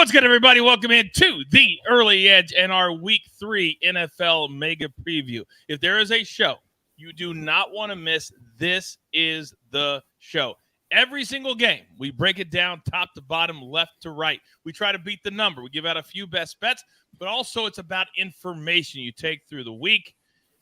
What's good, everybody? Welcome in to the Early Edge and our Week 3 NFL Mega Preview. If there is a show you do not want to miss, this is the show. Every single game, we break it down top to bottom, left to right. We try to beat the number. We give out a few best bets, but also it's about information you take through the week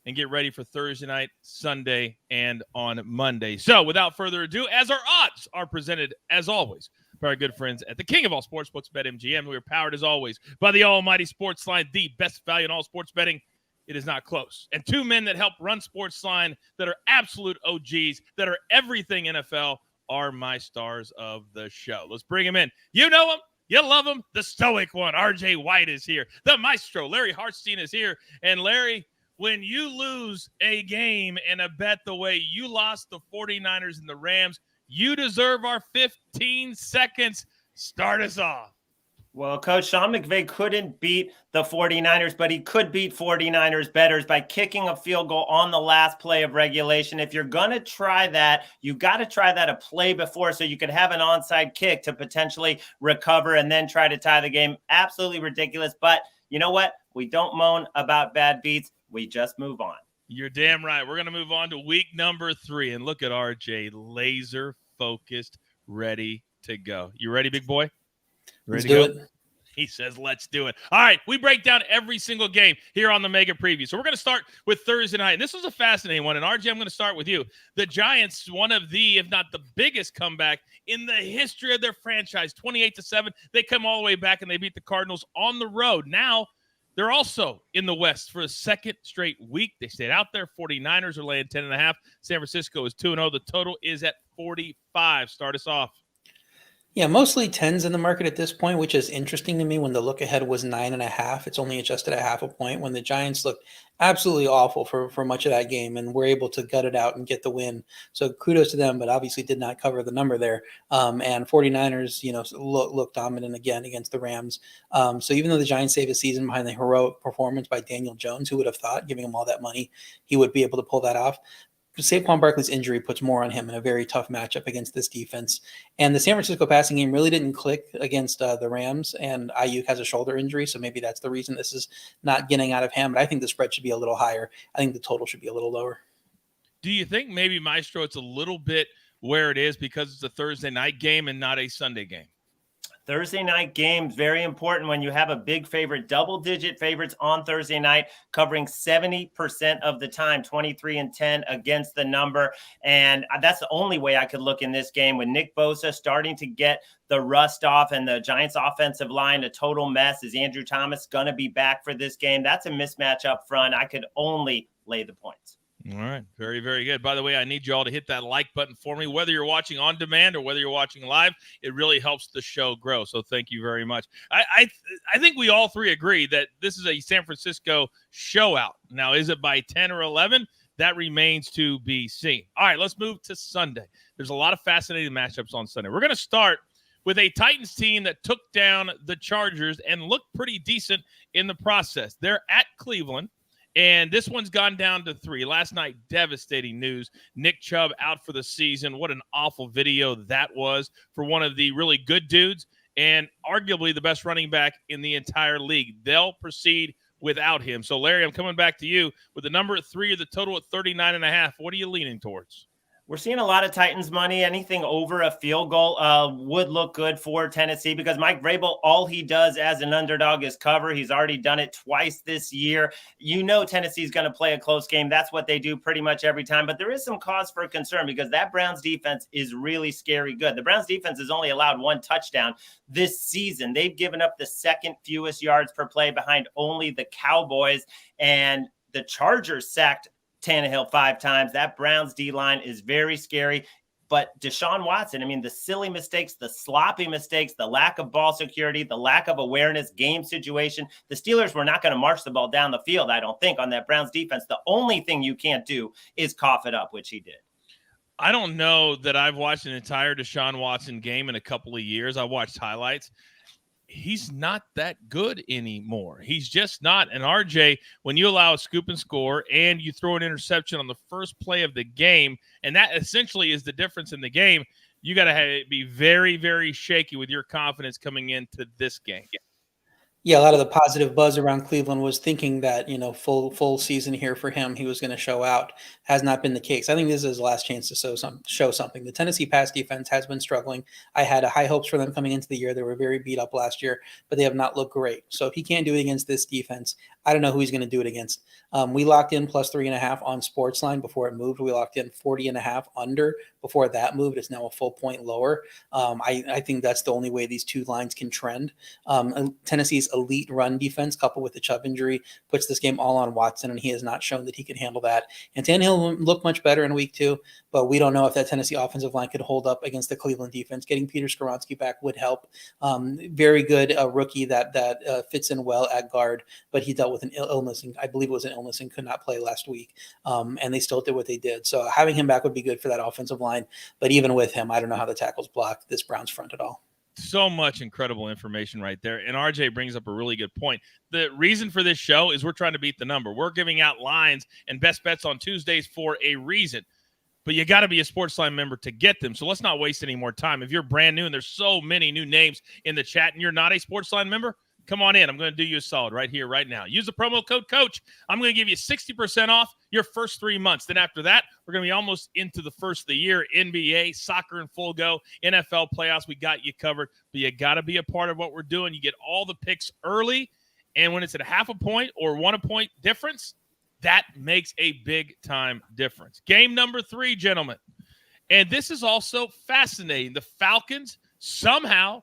and get ready for Thursday night, Sunday, and on Monday. So without further ado, as our odds are presented, as always, by our good friends at the king of all sportsbooks, BetMGM. We are powered, as always, by the almighty SportsLine, the best value in all sports betting. It is not close. And two men that help run SportsLine that are absolute OGs, that are everything NFL, are my stars of the show. Let's bring them in. You know them. You love them. The stoic one, RJ White, is here. The maestro, Larry Hartstein, is here. And Larry, when you lose a game and a bet the way you lost the 49ers and the Rams, you deserve our 15 seconds. Start us off. Well, Coach, Sean McVay couldn't beat the 49ers, but he could beat 49ers bettors by kicking a field goal on the last play of regulation. If you're going to try that, you got to try that a play before so you could have an onside kick to potentially recover and then try to tie the game. Absolutely ridiculous. But you know what? We don't moan about bad beats. We just move on. You're damn right. We're going to move on to week number 3. And look at RJ, laser focused, ready to go. You ready, big boy? Ready Let's to do go? it. He says, let's do it. All right, we break down every single game here on the Mega Preview. So we're going to start with Thursday night. And this was a fascinating one. And RJ, I'm going to start with you. The Giants, one of the, if not the biggest comeback in the history of their franchise, 28-7. They come all the way back and they beat the Cardinals on the road. Now, they're also in the West for a second straight week. They stayed out there. 49ers are laying 10.5. San Francisco is 2-0. The total is at 45. Start us off. Yeah, mostly 10s in the market at this point, which is interesting to me when the look ahead was 9.5. It's only adjusted a half a point when the Giants looked absolutely awful for much of that game and were able to gut it out and get the win. So kudos to them, but obviously did not cover the number there. And 49ers, look dominant again against the Rams. So even though the Giants saved a season behind the heroic performance by Daniel Jones, who would have thought, giving him all that money, he would be able to pull that off. Saquon Barkley's injury puts more on him in a very tough matchup against this defense. And the San Francisco passing game really didn't click against the Rams, and Ayuk has a shoulder injury, so maybe that's the reason this is not getting out of hand. But I think the spread should be a little higher. I think the total should be a little lower. Do you think maybe, Maestro, it's a little bit where it is because it's a Thursday night game and not a Sunday game? Thursday night games, very important when you have a big favorite, double-digit favorites on Thursday night, covering 70% of the time, 23-10 against the number. And that's the only way I could look in this game with Nick Bosa starting to get the rust off and the Giants offensive line a total mess. Is Andrew Thomas going to be back for this game? That's a mismatch up front. I could only lay the points. All right. Very, very good. By the way, I need you all to hit that like button for me, whether you're watching on demand or whether you're watching live. It really helps the show grow. So thank you very much. I think we all three agree that this is a San Francisco show out. Now, is it by 10 or 11? That remains to be seen. All right, let's move to Sunday. There's a lot of fascinating matchups on Sunday. We're going to start with a Titans team that took down the Chargers and looked pretty decent in the process. They're at Cleveland. And this one's gone down to 3. Last night, devastating news. Nick Chubb out for the season. What an awful video that was for one of the really good dudes and arguably the best running back in the entire league. They'll proceed without him. So, Larry, I'm coming back to you with the number at 3 of the total at 39.5. What are you leaning towards? We're seeing a lot of Titans money. Anything over a field goal would look good for Tennessee because Mike Vrabel, all he does as an underdog is cover. He's already done it twice this year. You know Tennessee's going to play a close game. That's what they do pretty much every time. But there is some cause for concern because that Browns defense is really scary good. The Browns defense has only allowed 1 touchdown this season. They've given up the second fewest yards per play behind only the Cowboys, and the Chargers sacked Tannehill 5 times. That Browns D-line is very scary. But Deshaun Watson, I mean, the silly mistakes, the sloppy mistakes, the lack of ball security, the lack of awareness, game situation. The Steelers were not going to march the ball down the field, I don't think, on that Browns defense. The only thing you can't do is cough it up, which he did. I don't know that I've watched an entire Deshaun Watson game in a couple of years. I watched highlights. He's not that good anymore. He's just not. And RJ, when you allow a scoop and score and you throw an interception on the first play of the game, and that essentially is the difference in the game, you got to be very, very shaky with your confidence coming into this game. Yeah, a lot of the positive buzz around Cleveland was thinking that, full season here for him, he was going to show out. Has not been the case. I think this is his last chance to show something. The Tennessee pass defense has been struggling. I had high hopes for them coming into the year. They were very beat up last year, but they have not looked great. So if he can't do it against this defense, I don't know who he's going to do it against. We locked in plus 3.5 on SportsLine before it moved. We locked in 40.5 under before that moved. It's now a full point lower. I think that's the only way these two lines can trend. Tennessee's elite run defense, coupled with the Chubb injury, puts this game all on Watson, and he has not shown that he can handle that. And Tannehill looked much better in week 2, but we don't know if that Tennessee offensive line could hold up against the Cleveland defense. Getting Peter Skoronski back would help. Very good rookie that fits in well at guard, but he dealt with an illness, and I believe it was an illness, and could not play last week. And they still did what they did. So having him back would be good for that offensive line. But even with him, I don't know how the tackles block this Browns front at all. So much incredible information right there. And RJ brings up a really good point. The reason for this show is we're trying to beat the number. We're giving out lines and best bets on Tuesdays for a reason. But you got to be a SportsLine member to get them. So let's not waste any more time. If you're brand new, and there's so many new names in the chat, and you're not a SportsLine member, come on in. I'm going to do you a solid right here, right now. Use the promo code COACH. I'm going to give you 60% off your first 3 months. Then after that, we're going to be almost into the first of the year. NBA, soccer in full go, NFL playoffs, we got you covered. But you got to be a part of what we're doing. You get all the picks early. And when it's at a half a point or 1 point difference, that makes a big-time difference. Game number 3, gentlemen. And this is also fascinating. The Falcons somehow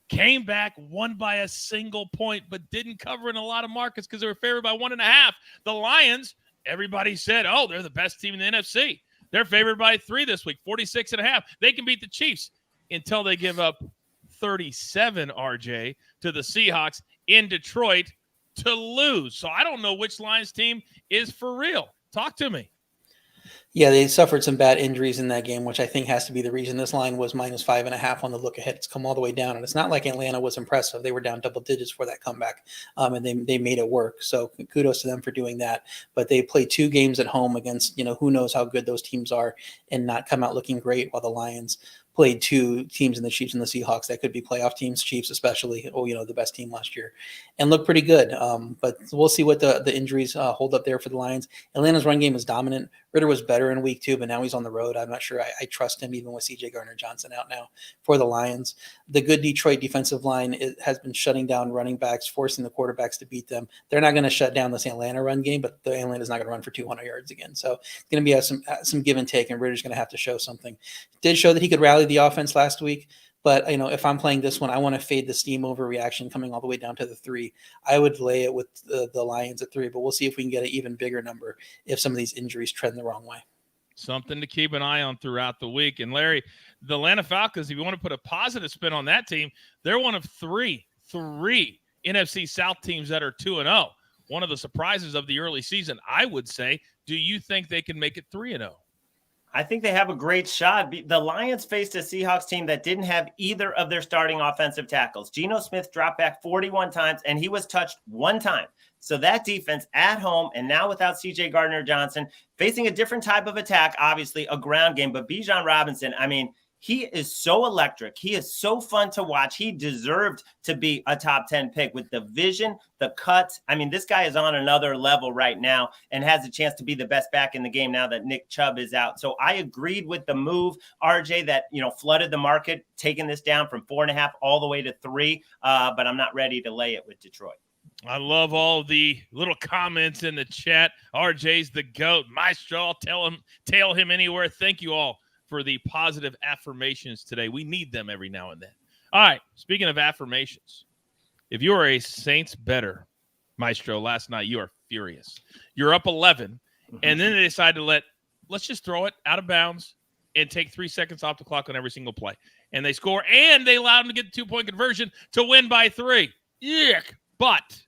came back, won by a single point, but didn't cover in a lot of markets because they were favored by 1.5. The Lions, everybody said, oh, they're the best team in the NFC. They're favored by 3 this week, 46.5. They can beat the Chiefs until they give up 37, RJ, to the Seahawks in Detroit to lose. So I don't know which Lions team is for real. Talk to me. Yeah, they suffered some bad injuries in that game, which I think has to be the reason this line was minus 5.5 on the look ahead. It's come all the way down, and it's not like Atlanta was impressive. They were down double digits for that comeback, and they made it work. So kudos to them for doing that. But they played 2 games at home against, who knows how good those teams are, and not come out looking great, while the Lions played 2 teams in the Chiefs and the Seahawks that could be playoff teams, Chiefs especially, the best team last year, and look pretty good. But we'll see what the injuries hold up there for the Lions. Atlanta's run game is dominant. Ritter was better in week 2, but now he's on the road. I'm not sure I trust him, even with C.J. Gardner-Johnson out now for the Lions. The good Detroit defensive line has been shutting down running backs, forcing the quarterbacks to beat them. They're not going to shut down this Atlanta run game, but the Atlanta's not going to run for 200 yards again. So it's going to be some give and take, and Ritter's going to have to show something. Did show that he could rally the offense last week. But, if I'm playing this one, I want to fade the steam overreaction coming all the way down to the 3. I would lay it with the Lions at 3, but we'll see if we can get an even bigger number if some of these injuries trend the wrong way. Something to keep an eye on throughout the week. And, Larry, the Atlanta Falcons, if you want to put a positive spin on that team, they're one of three NFC South teams that are 2-0. One of the surprises of the early season, I would say. Do you think they can make it 3-0? I think they have a great shot. The Lions faced a Seahawks team that didn't have either of their starting offensive tackles. Geno Smith dropped back 41 times, and he was touched 1 time. So that defense at home, and now without C.J. Gardner-Johnson, facing a different type of attack, obviously a ground game. But Bijan Robinson, he is so electric. He is so fun to watch. He deserved to be a top 10 pick with the vision, the cuts. This guy is on another level right now and has a chance to be the best back in the game now that Nick Chubb is out. So I agreed with the move, RJ, that, flooded the market, taking this down from 4.5 all the way to 3. But I'm not ready to lay it with Detroit. I love all the little comments in the chat. RJ's the GOAT. Maestro, I'll tail him anywhere. Thank you all for the positive affirmations today. We need them every now and then. All right, speaking of affirmations, if you are a Saints bettor, Maestro, last night you are furious. You're up 11, and then they decide to let's just throw it out of bounds and take 3 seconds off the clock on every single play. And they score, and they allowed them to get the 2-point conversion to win by 3. Yuck. But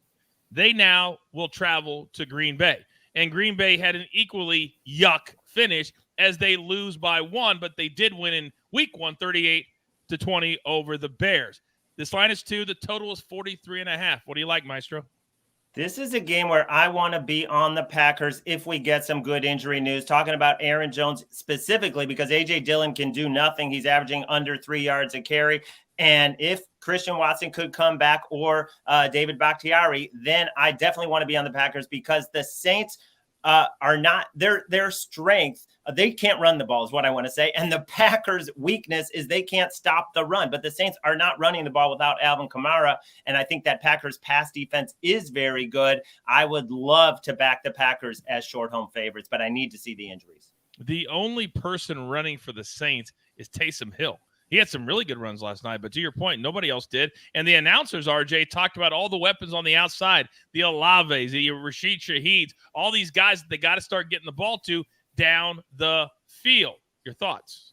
they now will travel to Green Bay. And Green Bay had an equally yuck finish as they lose by 1, but they did win in week 1, 38-20 over the Bears. This line is 2. The total is 43.5. What do you like, Maestro? This is a game where I want to be on the Packers if we get some good injury news. Talking about Aaron Jones specifically because A.J. Dillon can do nothing. He's averaging under 3 yards a carry. And if Christian Watson could come back or David Bakhtiari, then I definitely want to be on the Packers because the Saints are not their strength. They can't run the ball is what I want to say. And the Packers' weakness is they can't stop the run. But the Saints are not running the ball without Alvin Kamara. And I think that Packers' pass defense is very good. I would love to back the Packers as short home favorites, but I need to see the injuries. The only person running for the Saints is Taysom Hill. He had some really good runs last night, but to your point, nobody else did. And the announcers, RJ, talked about all the weapons on the outside, the Olaves, the Rashid Shaheeds, all these guys that they got to start getting the ball to down the field. Your thoughts?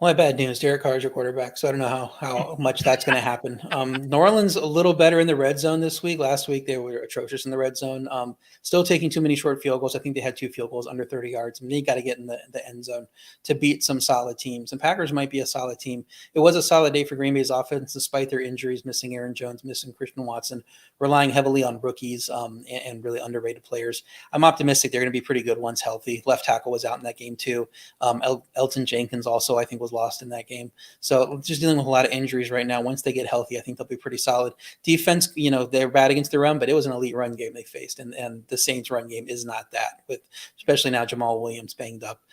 Well, bad news. Derek Carr is your quarterback, so I don't know how much that's going to happen. New Orleans a little better in the red zone this week. Last week they were atrocious in the red zone. Still taking too many short field goals. I think they had 2 field goals under 30 yards. I mean, they got to get in the end zone to beat some solid teams. And Packers might be a solid team. It was a solid day for Green Bay's offense, despite their injuries, missing Aaron Jones, missing Christian Watson, relying heavily on rookies and really underrated players. I'm optimistic they're going to be pretty good once healthy. Left tackle was out in that game too. Elton Jenkins also, I think, was lost in that game. So just dealing with a lot of injuries right now. Once they get healthy, I think they'll be pretty solid. Defense, they're bad against the run, but it was an elite run game they faced. And the Saints run game is not that, with especially now Jamal Williams banged up.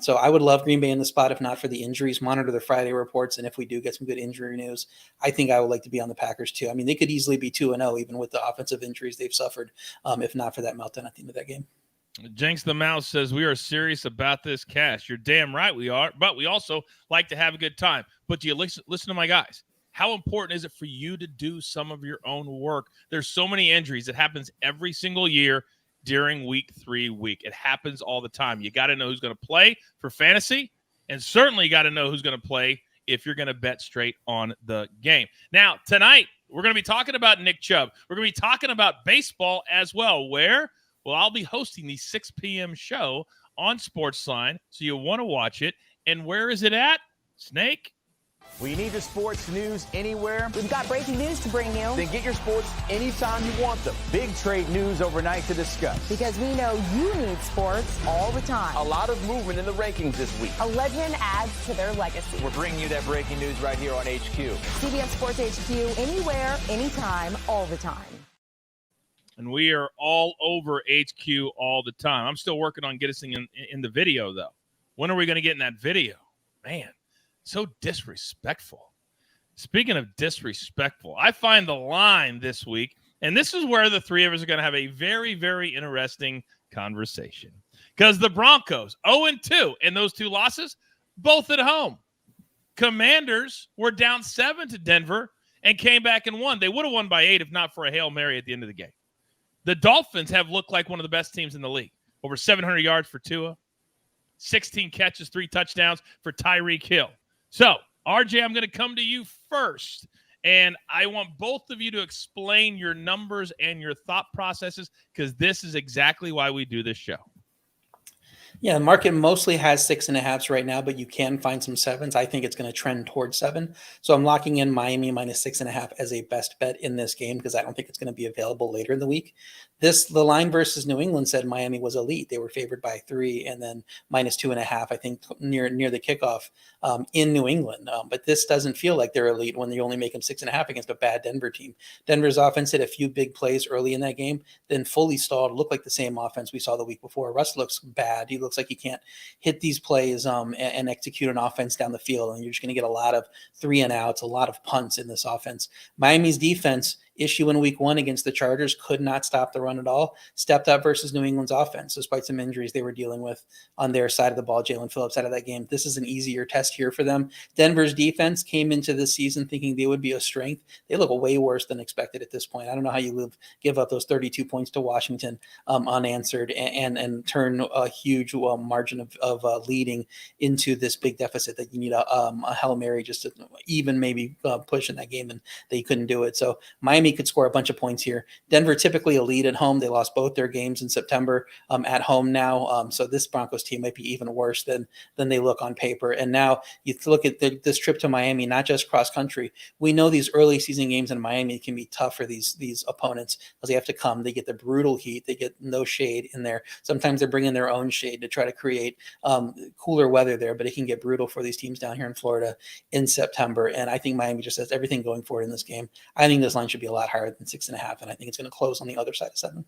So I would love Green Bay in the spot, if not for the injuries. Monitor the Friday reports. And if we do get some good injury news, I think I would like to be on the Packers too. I mean, they could easily be 2-0, even with the offensive injuries they've suffered, if not for that meltdown at the end of that game. Jenks the Mouse says, we are serious about this cash. You're damn right we are, but we also like to have a good time. But do you listen to my guys? How important is it for you to do some of your own work? There's so many injuries. It happens every single year during week 3 week. It happens all the time. You got to know who's going to play for fantasy, and certainly got to know who's going to play if you're going to bet straight on the game. Now, tonight, we're going to be talking about Nick Chubb. We're going to be talking about baseball as well, where – well, I'll be hosting the 6 p.m. show on SportsLine, so you'll want to watch it. And where is it at, Snake? Well, you need your sports news anywhere. We've got breaking news to bring you. Then get your sports anytime you want them. Big trade news overnight to discuss. Because we know you need sports all the time. A lot of movement in the rankings this week. A legend adds to their legacy. We're bringing you that breaking news right here on HQ. CBS Sports HQ, anywhere, anytime, all the time. And we are all over HQ all the time. I'm still working on getting in the video, though. When are we going to get in that video? Man, so disrespectful. Speaking of disrespectful, I find the line this week, and this is where the three of us are going to have a very, very interesting conversation. Because the Broncos, 0-2, and those 2 losses, both at home. Commanders were down 7 to Denver and came back and won. They would have won by 8 if not for a Hail Mary at the end of the game. The Dolphins have looked like one of the best teams in the league. Over 700 yards for Tua, 16 catches, 3 touchdowns for Tyreek Hill. So, RJ, I'm going to come to you first, and I want both of you to explain your numbers and your thought processes, because this is exactly why we do this show. Yeah, the market mostly has 6.5s right now, but you can find some 7s. I think it's going to trend towards 7. So I'm locking in Miami minus 6.5 as a best bet in this game because I don't think it's going to be available later in the week. The line versus New England said Miami was elite. They were favored by 3 and then minus 2.5, I think, near the kickoff in New England. But this doesn't feel like they're elite when you only make them 6.5 against a bad Denver team. Denver's offense hit a few big plays early in that game, then fully stalled, looked like the same offense we saw the week before. Russ looks bad. He looks like he can't hit these plays and execute an offense down the field. And you're just going to get a lot of 3-and-outs, a lot of punts in this offense. Miami's defense issue in week 1 against the Chargers could not stop the run at all. Stepped up versus New England's offense, despite some injuries they were dealing with on their side of the ball. Jalen Phillips out of that game. This is an easier test here for them. Denver's defense came into this season thinking they would be a strength. They look way worse than expected at this point. I don't know how you give up those 32 points to Washington unanswered and turn a huge margin of leading into this big deficit that you need a Hail Mary just to even maybe push in that game, and they couldn't do it. So Miami Miami could score a bunch of points here. Denver typically a lead at home. They lost both their games in September at home now. So this Broncos team might be even worse than they look on paper. And now you look at this trip to Miami, not just cross country. We know these early season games in Miami can be tough for these opponents because they have to come. They get the brutal heat. They get no shade in there. Sometimes they're bringing their own shade to try to create cooler weather there, but it can get brutal for these teams down here in Florida in September. And I think Miami just has everything going for it in this game. I think this line should be a lot higher than 6.5, and I think it's going to close on the other side of 7.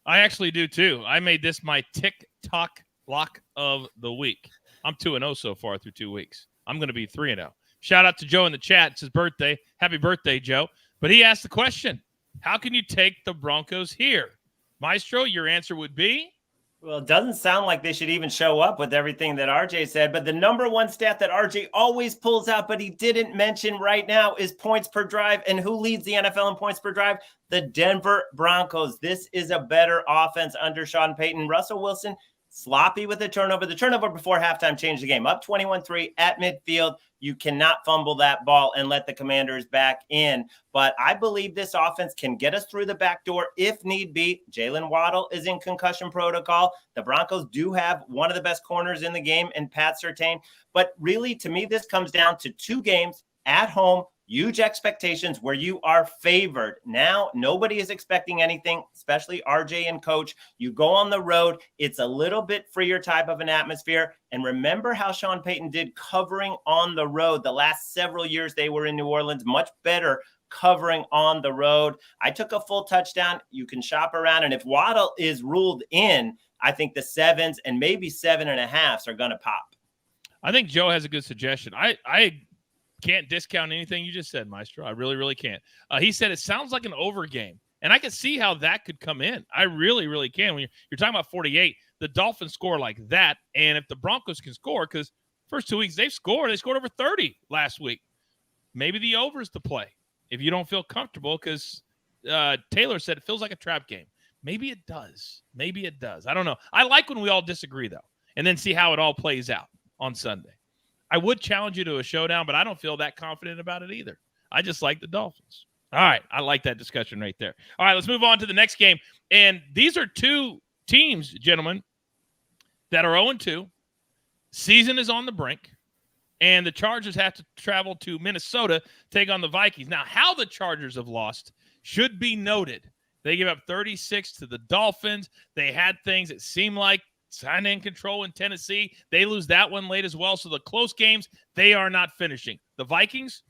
I actually do too. I made this my TikTok lock of the week. I'm 2-0 so far through 2 weeks. I'm going to be 3-0. Shout out to Joe in the chat. It's his birthday. Happy birthday, Joe. But he asked the question, how can you take the Broncos here? Maestro, your answer would be? Well, it doesn't sound like they should even show up with everything that RJ said, but the number one stat that RJ always pulls out, but he didn't mention right now, is points per drive. And who leads the NFL in points per drive? The Denver Broncos. This is a better offense under Sean Payton. Russell Wilson, sloppy with the turnover. The turnover before halftime changed the game. Up 21-3 at midfield. You cannot fumble that ball and let the Commanders back in. But I believe this offense can get us through the back door if need be. Jalen Waddle is in concussion protocol. The Broncos do have one of the best corners in the game in Pat Surtain. But really, to me, this comes down to 2 games at home. Huge expectations where you are favored. Now, nobody is expecting anything, especially RJ and Coach. You go on the road. It's a little bit freer type of an atmosphere. And remember how Sean Payton did covering on the road. The last several years they were in New Orleans, much better covering on the road. I took a full touchdown. You can shop around. And if Waddle is ruled in, I think the 7s and maybe 7.5s are going to pop. I think Joe has a good suggestion. I can't discount anything you just said, Maestro. I really, really can't. He said it sounds like an over game, and I can see how that could come in. I really, really can. When you're talking about 48, the Dolphins score like that, and if the Broncos can score, because first 2 weeks they've scored. They scored over 30 last week. Maybe the over is the play if you don't feel comfortable, because Taylor said it feels like a trap game. Maybe it does. Maybe it does. I don't know. I like when we all disagree, though, and then see how it all plays out on Sunday. I would challenge you to a showdown, but I don't feel that confident about it either. I just like the Dolphins. All right. I like that discussion right there. All right, let's move on to the next game. And these are 2 teams, gentlemen, that are 0-2. Season is on the brink. And the Chargers have to travel to Minnesota, take on the Vikings. Now, how the Chargers have lost should be noted. They gave up 36 to the Dolphins. They had things that seemed like sign in control in Tennessee. They lose that one late as well. So the close games, they are not finishing. The Vikings,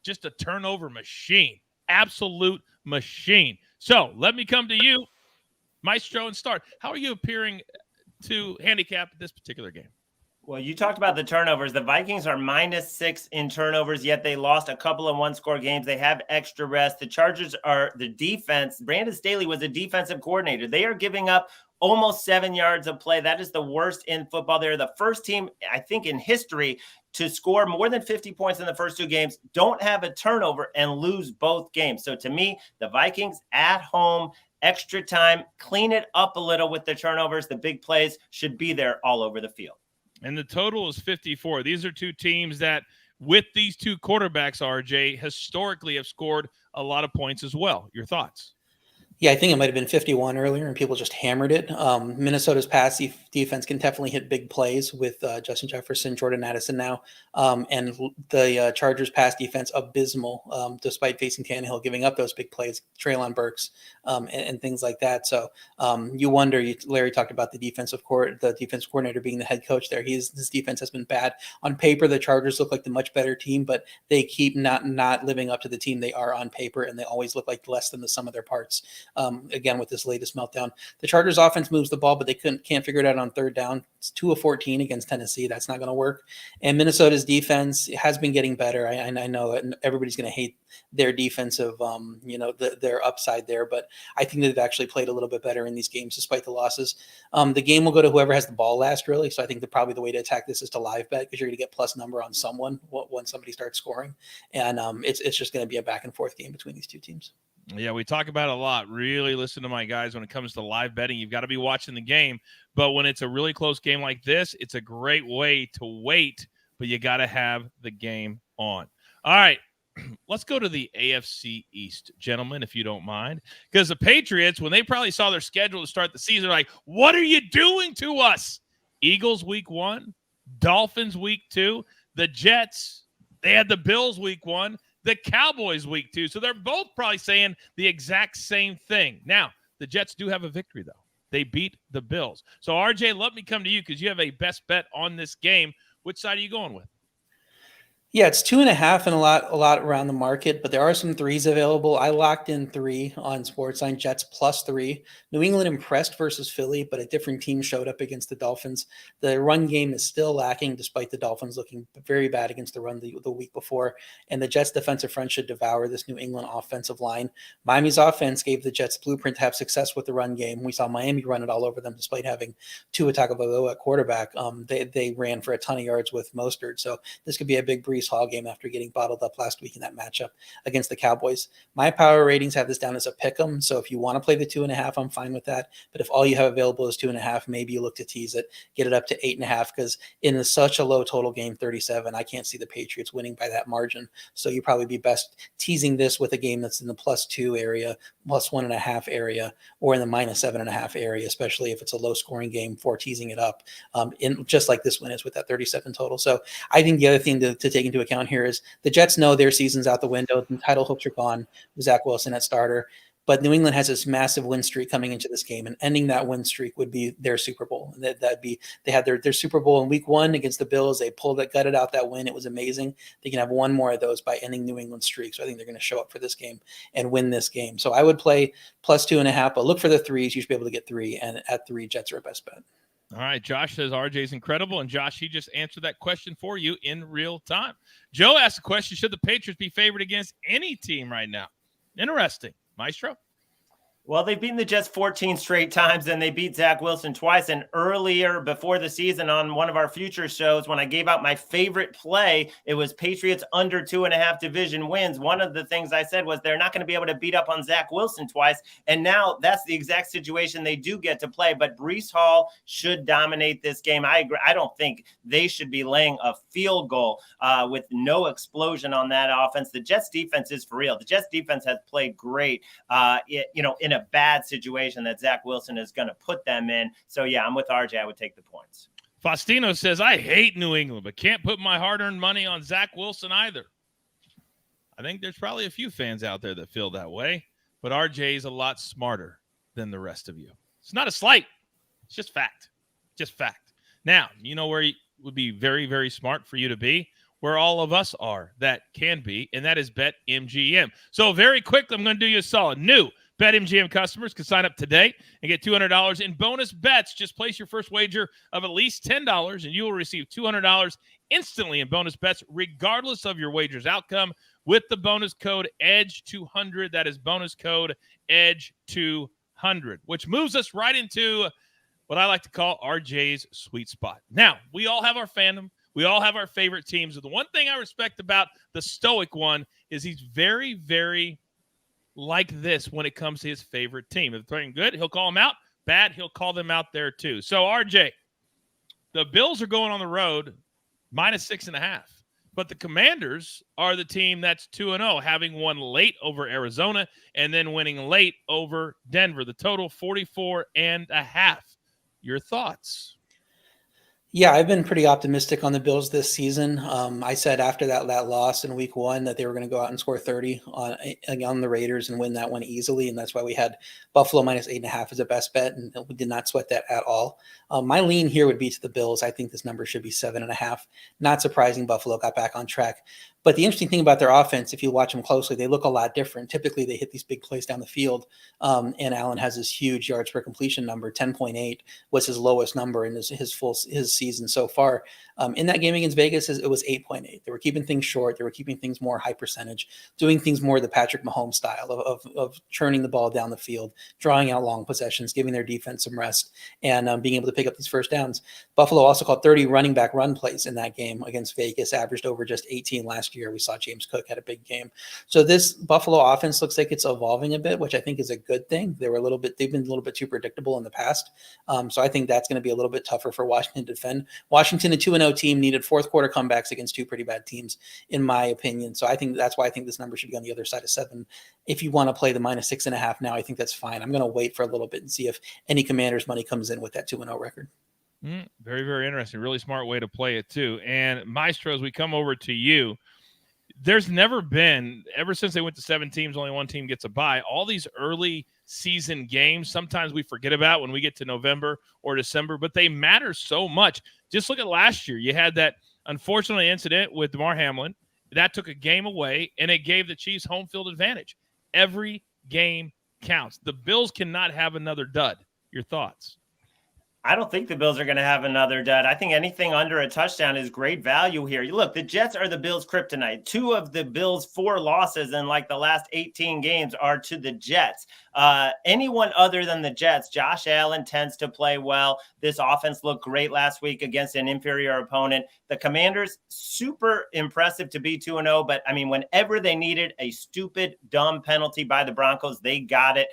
just a turnover machine. Absolute machine. So let me come to you, Maestro, and start. How are you appearing to handicap this particular game? Well, you talked about the turnovers. The Vikings are -6 in turnovers, yet they lost a couple of one-score games. They have extra rest. The Chargers are the defense. Brandon Staley was a defensive coordinator. They are giving up almost 7 yards of play. That is the worst in football. They're the first team, I think, in history to score more than 50 points in the first 2 games, don't have a turnover, and lose both games. So to me, the Vikings at home, extra time, clean it up a little with the turnovers. The big plays should be there all over the field. And the total is 54. These are 2 teams that, with these 2 quarterbacks, RJ, historically have scored a lot of points as well. Your thoughts? Yeah, I think it might have been 51 earlier, and people just hammered it. Minnesota's pass defense can definitely hit big plays with Justin Jefferson, Jordan Addison now, and the Chargers' pass defense abysmal, despite facing Tannehill, giving up those big plays, Treylon Burks, and things like that. So you wonder. Larry talked about the defensive coordinator being the head coach there. His defense has been bad. On paper, the Chargers look like the much better team, but they keep not living up to the team they are on paper, and they always look like less than the sum of their parts. Again, with this latest meltdown, the Chargers offense moves the ball, but they can't figure it out on 3rd down. It's 2 of 14 against Tennessee. That's not going to work. And Minnesota's defense has been getting better. I know that everybody's going to hate their defensive, their upside there, but I think they've actually played a little bit better in these games despite the losses. The game will go to whoever has the ball last, really. So I think probably the way to attack this is to live bet, because you're going to get plus number on someone when somebody starts scoring, and it's just going to be a back and forth game between these 2 teams. Yeah, we talk about it a lot. Really listen to my guys when it comes to live betting. You've got to be watching the game. But when it's a really close game like this, it's a great way to wait, but you got to have the game on. All right, let's go to the AFC East, gentlemen, if you don't mind. Because the Patriots, when they probably saw their schedule to start the season, like, what are you doing to us? Eagles week 1, Dolphins week 2, the Jets, they had the Bills week 1, the Cowboys week 2. So they're both probably saying the exact same thing. Now, the Jets do have a victory, though. They beat the Bills. So, RJ, let me come to you because you have a best bet on this game. Which side are you going with? Yeah, it's 2.5 and a lot around the market, but there are some threes available. I locked in 3 on SportsLine, Jets +3. New England impressed versus Philly, but a different team showed up against the Dolphins. The run game is still lacking, despite the Dolphins looking very bad against the run the week before. And the Jets' defensive front should devour this New England offensive line. Miami's offense gave the Jets blueprint to have success with the run game. We saw Miami run it all over them, despite having Tua Tagovailoa at quarterback. They ran for a ton of yards with Mostert, so this could be a big Brees Hall game after getting bottled up last week in that matchup against the Cowboys. My power ratings have this down as a pick'em, so if you want to play the 2.5, I'm fine with that. But if all you have available is 2.5, maybe you look to tease it, get it up to 8.5, because in such a low total game, 37, I can't see the Patriots winning by that margin. So you probably be best teasing this with a game that's in the +2 area, +1.5 area, or in the -7.5 area, especially if it's a low scoring game for teasing it up, in just like this one is with that 37 total. So I think the other thing to take into account here is the Jets know their season's out the window. The title hopes are gone with Zach Wilson at starter. But New England has this massive win streak coming into this game, and ending that win streak would be their Super Bowl. That'd be they had their Super Bowl in week 1 against the Bills. They gutted out that win. It was amazing. They can have one more of those by ending New England's streak. So I think they're going to show up for this game and win this game. So I would play +2.5, but look for the threes. You should be able to get 3, and at 3, Jets are a best bet. All right, Josh says RJ's incredible, and Josh, he just answered that question for you in real time. Joe asked the question, should the Patriots be favored against any team right now? Interesting. Maestro? Well, they've beaten the Jets 14 straight times, and they beat Zach Wilson twice. And earlier before the season on one of our future shows, when I gave out my favorite play, it was Patriots under 2.5 division wins. One of the things I said was they're not going to be able to beat up on Zach Wilson twice. And now that's the exact situation they do get to play. But Brees Hall should dominate this game. I agree. I don't think they should be laying a field goal with no explosion on that offense. The Jets defense is for real. The Jets defense has played great, in a bad situation that Zach Wilson is going to put them in. So, yeah, I'm with RJ. I would take the points. Faustino says, I hate New England, but can't put my hard-earned money on Zach Wilson either. I think there's probably a few fans out there that feel that way, but RJ is a lot smarter than the rest of you. It's not a slight. It's just fact. Just fact. Now, you know where it would be very, very smart for you to be? Where all of us are that can be, and that is BetMGM. So very quickly, I'm going to do you a solid. New BetMGM customers can sign up today and get $200 in bonus bets. Just place your first wager of at least $10, and you will receive $200 instantly in bonus bets, regardless of your wager's outcome, with the bonus code EDGE200. That is bonus code EDGE200, which moves us right into what I like to call RJ's sweet spot. Now, we all have our fandom. We all have our favorite teams. The one thing I respect about the stoic one is he's very, very like this when it comes to his favorite team. If they're playing good, he'll call them out. Bad, he'll call them out there too. So, RJ, the Bills are going on the road -6.5. But the Commanders are the team that's 2-0, having won late over Arizona and then winning late over Denver. The total 44.5. Your thoughts? Yeah, I've been pretty optimistic on the Bills this season. I said after that loss in week 1 that they were going to go out and score 30 on the Raiders and win that one easily. And that's why we had Buffalo -8.5 as a best bet. And we did not sweat that at all. My lean here would be to the Bills. I think this number should be 7.5. Not surprising. Buffalo got back on track. But the interesting thing about their offense, if you watch them closely, they look a lot different. Typically, they hit these big plays down the field. And Allen has this huge yards per completion number. 10.8 was his lowest number in his season so far. In that game against Vegas, it was 8.8. They were keeping things short. They were keeping things more high percentage, doing things more the Patrick Mahomes style of churning the ball down the field, drawing out long possessions, giving their defense some rest, and being able to pick up these first downs. Buffalo also called 30 running back run plays in that game against Vegas, averaged over just 18 last last year. We saw James Cook had a big game. So this Buffalo offense looks like it's evolving a bit, which I think is a good thing. They've been a little bit too predictable in the past. So I think that's going to be a little bit tougher for Washington to defend. Washington, a 2-0 team, needed fourth quarter comebacks against two pretty bad teams, in my opinion. So I think that's why I think this number should be on the other side of 7. If you want to play the -6.5 now, I think that's fine. I'm going to wait for a little bit and see if any Commanders money comes in with that 2-0 record. Very, very interesting. Really smart way to play it, too. And Maestro, as we come over to you, there's never been, ever since they went to 7 teams, only one team gets a bye. All these early season games, sometimes we forget about when we get to November or December, but they matter so much. Just look at last year. You had that unfortunate incident with DeMar Hamlin. That took a game away, and it gave the Chiefs home field advantage. Every game counts. The Bills cannot have another dud. Your thoughts? I don't think the Bills are going to have another dud. I think anything under a touchdown is great value here. Look, the Jets are the Bills' kryptonite. 2 of the Bills' 4 losses in like the last 18 games are to the Jets. Anyone other than the Jets, Josh Allen tends to play well. This offense looked great last week against an inferior opponent. The Commanders, super impressive to be 2-0, but I mean, whenever they needed a stupid, dumb penalty by the Broncos, they got it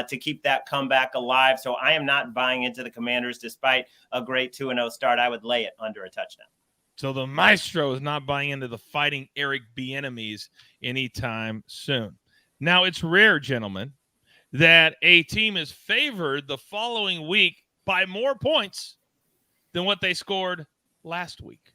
to keep that comeback alive. So I am not buying into the Commanders despite a great 2-0 start. I would lay it under a touchdown. So the Maestro is not buying into the Fighting Eric Bieniemys anytime soon. Now, it's rare, gentlemen, that a team is favored the following week by more points than what they scored last week.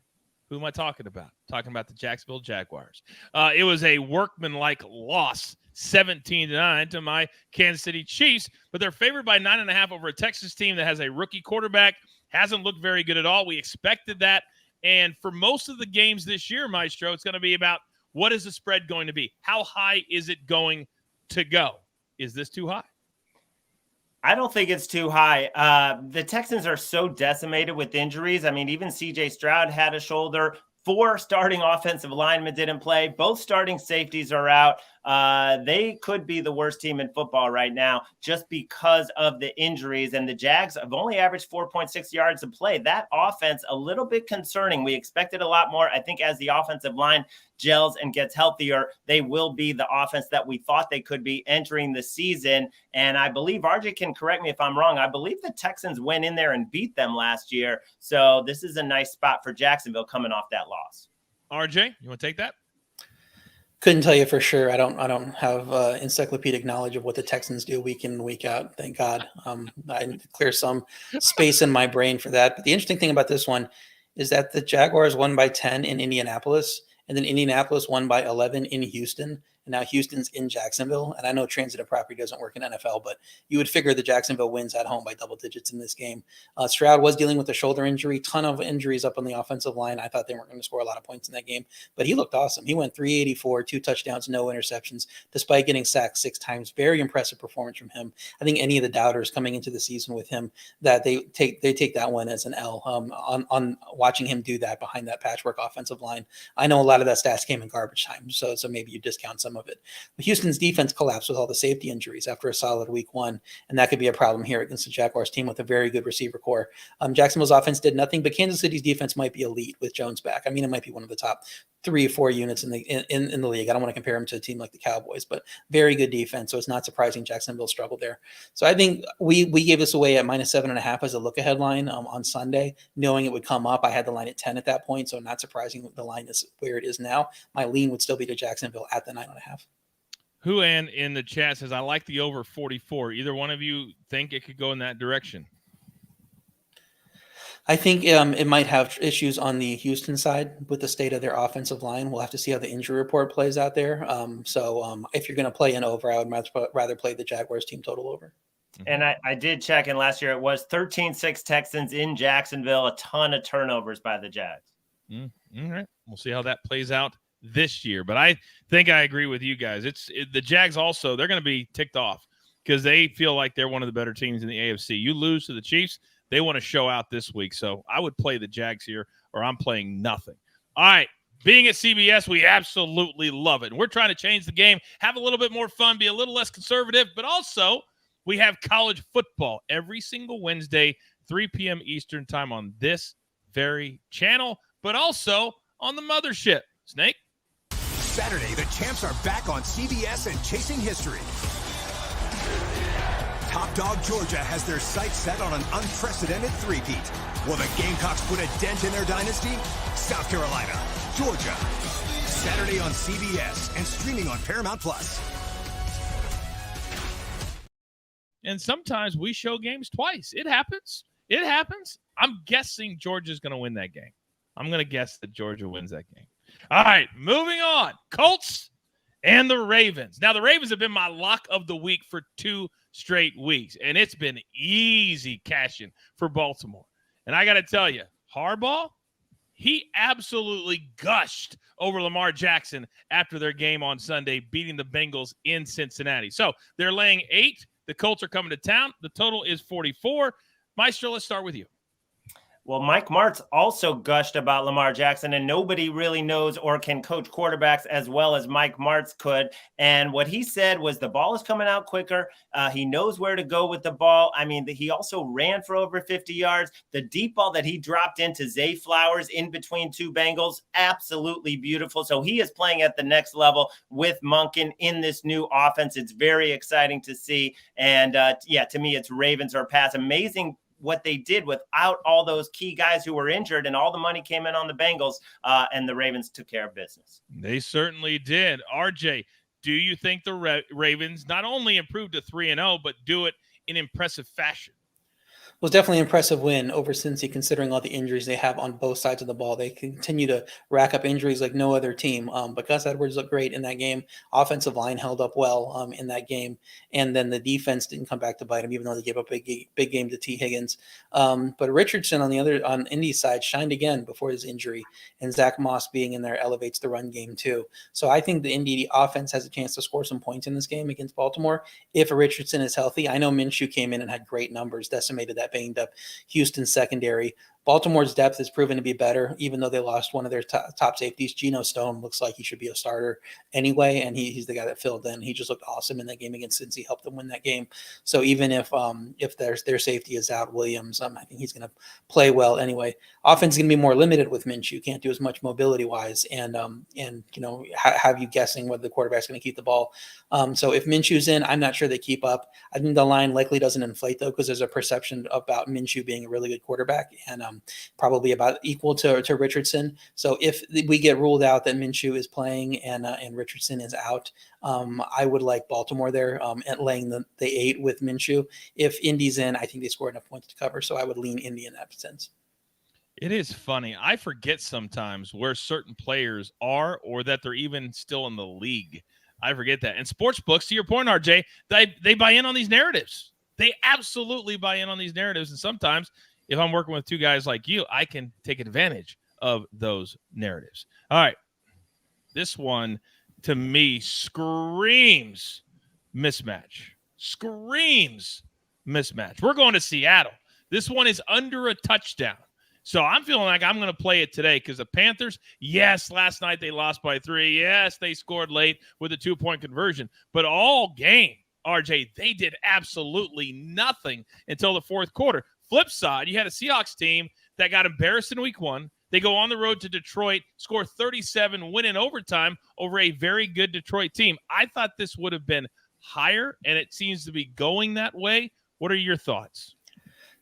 Who am I talking about? Talking about the Jacksonville Jaguars. It was a workmanlike loss, 17-9 to my Kansas City Chiefs, but they're favored by 9.5 over a Texas team that has a rookie quarterback, hasn't looked very good at all. We expected that. And for most of the games this year, Maestro, it's going to be about what is the spread going to be? How high is it going to go? Is this too high? I don't think it's too high. The Texans are so decimated with injuries. I mean, even C.J. Stroud had a shoulder. 4 starting offensive linemen didn't play. Both starting safeties are out. They could be the worst team in football right now just because of the injuries. And the Jags have only averaged 4.6 yards a play. That offense, a little bit concerning. We expected a lot more. I think as the offensive line gels and gets healthier, they will be the offense that we thought they could be entering the season. And I believe, RJ can correct me if I'm wrong, I believe the Texans went in there and beat them last year. So this is a nice spot for Jacksonville coming off that loss. RJ, you want to take that? Couldn't tell you for sure. I don't have encyclopedic knowledge of what the Texans do week in and week out. Thank God. I clear some space in my brain for that. But the interesting thing about this one is that the Jaguars won by 10 in Indianapolis, and then Indianapolis won by 11 in Houston. And now Houston's in Jacksonville. And I know transitive property doesn't work in NFL, but you would figure the Jacksonville wins at home by double digits in this game. Stroud was dealing with a shoulder injury, ton of injuries up on the offensive line. I thought they weren't going to score a lot of points in that game, but he looked awesome. He went 384, 2 touchdowns, no interceptions, despite getting sacked 6 times. Very impressive performance from him. I think any of the doubters coming into the season with him, that they take that one as an L on watching him do that behind that patchwork offensive line. I know a lot of that stats came in garbage time, so maybe you discount some of it. But Houston's defense collapsed with all the safety injuries after a solid week 1, and that could be a problem here against the Jaguars team with a very good receiver core. Jacksonville's offense did nothing, but Kansas City's defense might be elite with Jones back. I mean, it might be one of the top 3 or 4 units in the league. I don't want to compare him to a team like the Cowboys, but very good defense. So it's not surprising Jacksonville struggled there. So I think we gave this away at -7.5 as a look-ahead line on Sunday, knowing it would come up. I had the line at 10 at that point, so not surprising the line is where it is now. My lean would still be to Jacksonville at the 9.5. Huan in the chat says, I like the over 44. Either one of you think it could go in that direction? I think it might have issues on the Houston side with the state of their offensive line. We'll have to see how the injury report plays out there. So if you're going to play an over, I would much rather play the Jaguars team total over. And I did check, and last year it was 13-6 Texans in Jacksonville, a ton of turnovers by the Jags. All right. We'll see how that plays out this year. But I think I agree with you guys. The Jags also, they're going to be ticked off because they feel like they're one of the better teams in the AFC. You lose to the Chiefs, they want to show out this week. So I would play the Jags here, or I'm playing nothing. All right. Being at CBS, we absolutely love it. And we're trying to change the game, have a little bit more fun, be a little less conservative, but also we have college football every single Wednesday, 3 p.m. Eastern time on this very channel, but also on the mothership. Snake? Saturday, the champs are back on CBS and chasing history. Top dog Georgia has their sights set on an unprecedented three-peat. Will the Gamecocks put a dent in their dynasty? South Carolina, Georgia. Saturday on CBS and streaming on Paramount+. And sometimes we show games twice. It happens. It happens. I'm guessing Georgia's going to win that game. I'm going to guess that Georgia wins that game. All right, moving on. Colts and the Ravens. Now, the Ravens have been my lock of the week for 2 straight weeks, and it's been easy cashing for Baltimore. And I got to tell you, Harbaugh, he absolutely gushed over Lamar Jackson after their game on Sunday, beating the Bengals in Cincinnati. So they're laying 8. The Colts are coming to town. The total is 44. Maestro, let's start with you. Well, Mike Martz also gushed about Lamar Jackson, and nobody really knows or can coach quarterbacks as well as Mike Martz could. And what he said was the ball is coming out quicker. He knows where to go with the ball. I mean, he also ran for over 50 yards. The deep ball that he dropped into Zay Flowers in between 2 Bengals, absolutely beautiful. So he is playing at the next level with Monken in this new offense. It's very exciting to see. And to me, it's Ravens or pass. Amazing what they did without all those key guys who were injured, and all the money came in on the Bengals, and the Ravens took care of business. They certainly did. RJ, do you think the Ravens not only improved to 3-0, but do it in impressive fashion? Was definitely an impressive win over Cincy, considering all the injuries they have on both sides of the ball. They continue to rack up injuries like no other team. But Gus Edwards looked great in that game. Offensive line held up well in that game. And then the defense didn't come back to bite them, even though they gave up a big game to T. Higgins. But Richardson on Indy's side shined again before his injury. And Zach Moss being in there elevates the run game too. So I think the Indy offense has a chance to score some points in this game against Baltimore if Richardson is healthy. I know Minshew came in and had great numbers, decimated that banged up Houston secondary. Baltimore's depth has proven to be better, even though they lost one of their top safeties. Geno Stone looks like he should be a starter anyway, and he's the guy that filled in. He just looked awesome in that game against Cincy, helped them win that game. So even if their safety is out, Williams, I think he's going to play well anyway. Offense is going to be more limited with Minshew. Can't do as much mobility-wise, and have you guessing whether the quarterback's going to keep the ball. So if Minshew's in, I'm not sure they keep up. I think the line likely doesn't inflate, though, because there's a perception about Minshew being a really good quarterback, and probably about equal to Richardson. So if we get ruled out that Minshew is playing and Richardson is out, I would like Baltimore there at laying the 8 with Minshew. If Indy's in, I think they score enough points to cover, so I would lean Indy in that sense. It is funny. I forget sometimes where certain players are or that they're even still in the league. I forget that. And sports books, to your point, RJ, they buy in on these narratives. They absolutely buy in on these narratives. And sometimes if I'm working with 2 guys like you, I can take advantage of those narratives. All right. This one, to me, screams mismatch. Screams mismatch. We're going to Seattle. This one is under a touchdown. So I'm feeling like I'm going to play it today because the Panthers, yes, last night they lost by 3. Yes, they scored late with a 2-point conversion. But all game, RJ, they did absolutely nothing until the fourth quarter. Flip side, you had a Seahawks team that got embarrassed in week 1. They go on the road to Detroit, score 37, win in overtime over a very good Detroit team. I thought this would have been higher, and it seems to be going that way. What are your thoughts?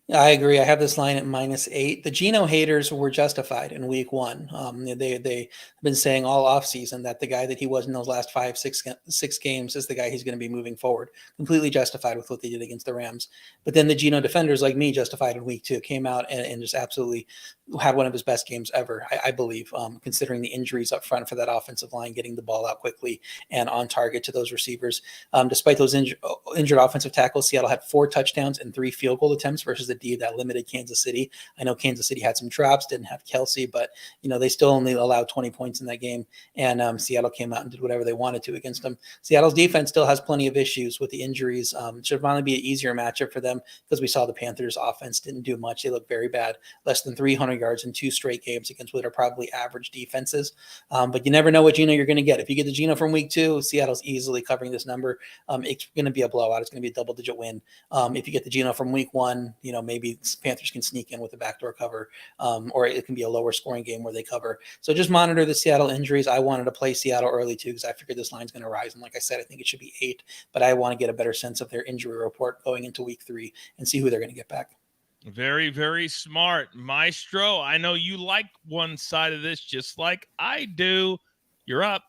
Yeah, I agree. I have this line at -8. The Geno haters were justified in week 1. They've been saying all offseason that the guy that he was in those last 6 games is the guy he's going to be moving forward. Completely justified with what they did against the Rams. But then the Geno defenders like me justified in week 2, came out and just absolutely had one of his best games ever, I believe, considering the injuries up front for that offensive line, getting the ball out quickly and on target to those receivers. Despite those injured offensive tackles, Seattle had 4 touchdowns and 3 field goal attempts versus the D that limited Kansas City. I know Kansas City had some drops, didn't have Kelsey, but they still only allowed 20 points in that game. And Seattle came out and did whatever they wanted to against them. Seattle's defense still has plenty of issues with the injuries. Should finally be an easier matchup for them because we saw the Panthers offense didn't do much. They looked very bad, less than 300 yards in 2 straight games against what are probably average defenses. But you never know what Geno you're going to get. If you get the Geno from week 2, Seattle's easily covering this number. It's going to be a blowout. It's going to be a double-digit win. If you get the Geno from week 1, maybe Panthers can sneak in with a backdoor cover, or it can be a lower scoring game where they cover. So just monitor the Seattle injuries. I wanted to play Seattle early too because I figured this line's going to rise. And like I said, I think it should be 8, but I want to get a better sense of their injury report going into week 3 and see who they're going to get back. Very, very smart. Maestro, I know you like one side of this just like I do. You're up.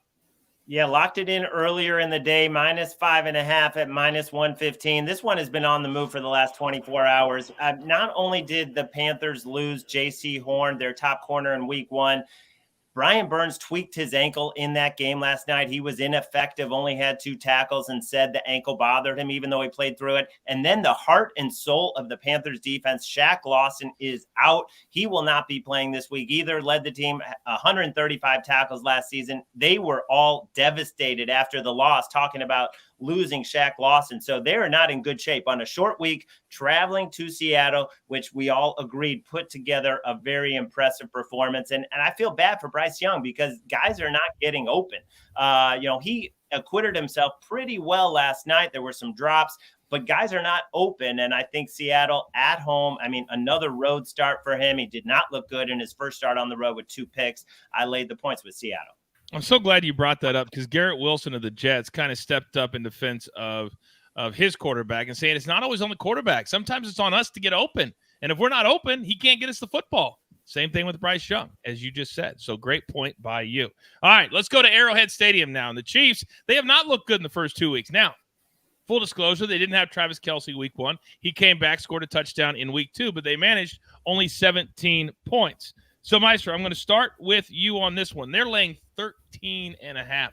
Yeah, locked it in earlier in the day, -5.5 at -115. This one has been on the move for the last 24 hours. Not only did the Panthers lose J.C. Horn, their top corner in week 1, Brian Burns tweaked his ankle in that game last night. He was ineffective, only had 2 tackles, and said the ankle bothered him, even though he played through it. And then the heart and soul of the Panthers defense, Shaq Lawson, is out. He will not be playing this week either. Led the team 135 tackles last season. They were all devastated after the loss, talking about losing Shaq Lawson. So they are not in good shape on a short week, traveling to Seattle, which we all agreed put together a very impressive performance. And I feel bad for Bryce Young because guys are not getting open. He acquitted himself pretty well last night. There were some drops, but guys are not open. And I think Seattle at home, another road start for him. He did not look good in his first start on the road with 2 picks. I laid the points with Seattle. I'm so glad you brought that up because Garrett Wilson of the Jets kind of stepped up in defense of his quarterback and saying it's not always on the quarterback. Sometimes it's on us to get open. And if we're not open, he can't get us the football. Same thing with Bryce Young, as you just said. So great point by you. All right, let's go to Arrowhead Stadium now. And the Chiefs, they have not looked good in the first 2 weeks. Now, full disclosure, they didn't have Travis Kelce week 1. He came back, scored a touchdown in week 2, but they managed only 17 points. So, Maestro, I'm going to start with you on this one. They're laying 13.5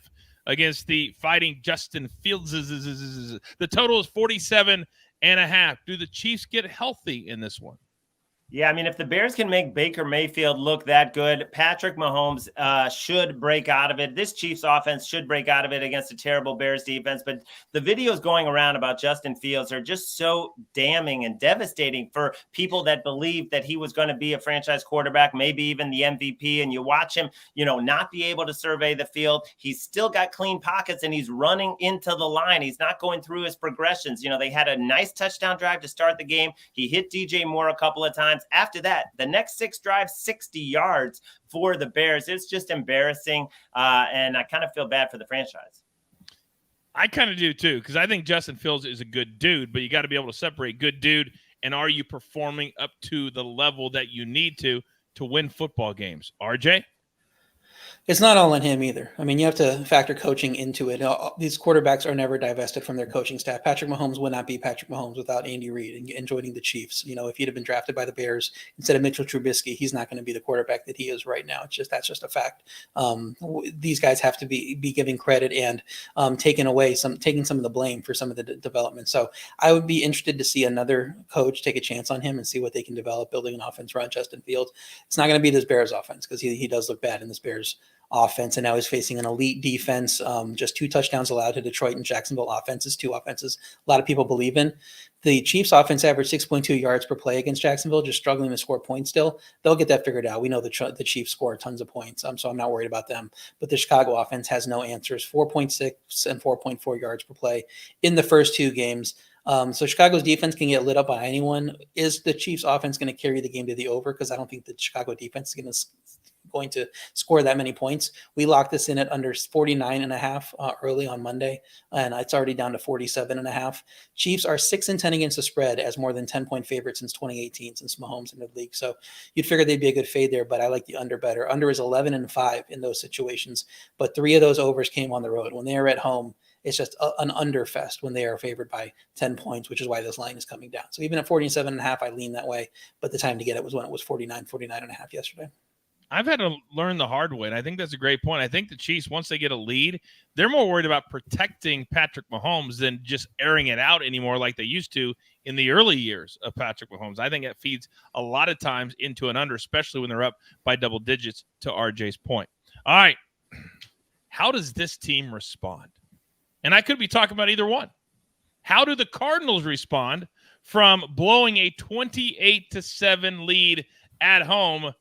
against the Fighting Justin Fields. The total is 47.5. Do the Chiefs get healthy in this one? Yeah, if the Bears can make Baker Mayfield look that good, Patrick Mahomes should break out of it. This Chiefs offense should break out of it against a terrible Bears defense. But the videos going around about Justin Fields are just so damning and devastating for people that believe that he was going to be a franchise quarterback, maybe even the MVP. And you watch him, not be able to survey the field. He's still got clean pockets and he's running into the line. He's not going through his progressions. They had a nice touchdown drive to start the game. He hit DJ Moore a couple of times. After that, the next 6 drives, 60 yards for the Bears. It's just embarrassing, and I kind of feel bad for the franchise. I kind of do too, because I think Justin Fields is a good dude, but you got to be able to separate good dude and are you performing up to the level that you need to win football games. RJ? It's not all on him either. You have to factor coaching into it. These quarterbacks are never divested from their coaching staff. Patrick Mahomes would not be Patrick Mahomes without Andy Reid and joining the Chiefs. If he'd have been drafted by the Bears instead of Mitchell Trubisky, he's not going to be the quarterback that he is right now. That's just a fact. These guys have to be giving credit and taking some of the blame for some of the development. So I would be interested to see another coach take a chance on him and see what they can develop building an offense around Justin Fields. It's not going to be this Bears offense because he does look bad in this Bears offense, and now he's facing an elite defense. Just 2 touchdowns allowed to Detroit and Jacksonville offenses, 2 offenses a lot of people believe in. The Chiefs offense averaged 6.2 yards per play against Jacksonville, just struggling to score points still. They'll get that figured out. We know the Chiefs score tons of points, so I'm not worried about them. But the Chicago offense has no answers, 4.6 and 4.4 yards per play in the first 2 games. So Chicago's defense can get lit up by anyone. Is the Chiefs offense going to carry the game to the over? Because I don't think the Chicago defense is going to score that many points. We locked this in at under 49.5 early on Monday, and it's already down to 47.5. Chiefs are 6-10 against the spread as more than 10-point favorites since 2018, since Mahomes in the league. So you'd figure they'd be a good fade there, but I like the under better. Under is 11.5 in those situations, but 3 of those overs came on the road. When they are at home, it's just an under fest when they are favored by 10 points, which is why this line is coming down. So even at 47.5, I lean that way, but the time to get it was when it was 49.5 yesterday. I've had to learn the hard way, and I think that's a great point. I think the Chiefs, once they get a lead, they're more worried about protecting Patrick Mahomes than just airing it out anymore like they used to in the early years of Patrick Mahomes. I think it feeds a lot of times into an under, especially when they're up by double digits, to RJ's point. All right, how does this team respond? And I could be talking about either one. How do the Cardinals respond from blowing a 28-7 lead at home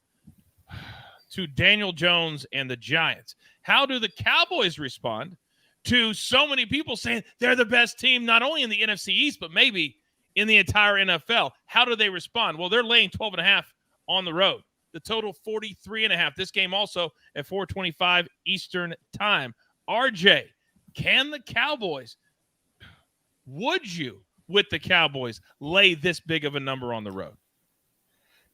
to Daniel Jones and the Giants? How do the Cowboys respond to so many people saying they're the best team, not only in the NFC East, but maybe in the entire NFL. How do they respond? Well, they're laying 12.5 on the road. The total 43.5. This game also at 4:25 Eastern time. RJ, can the Cowboys, would you, with the Cowboys, lay this big of a number on the road?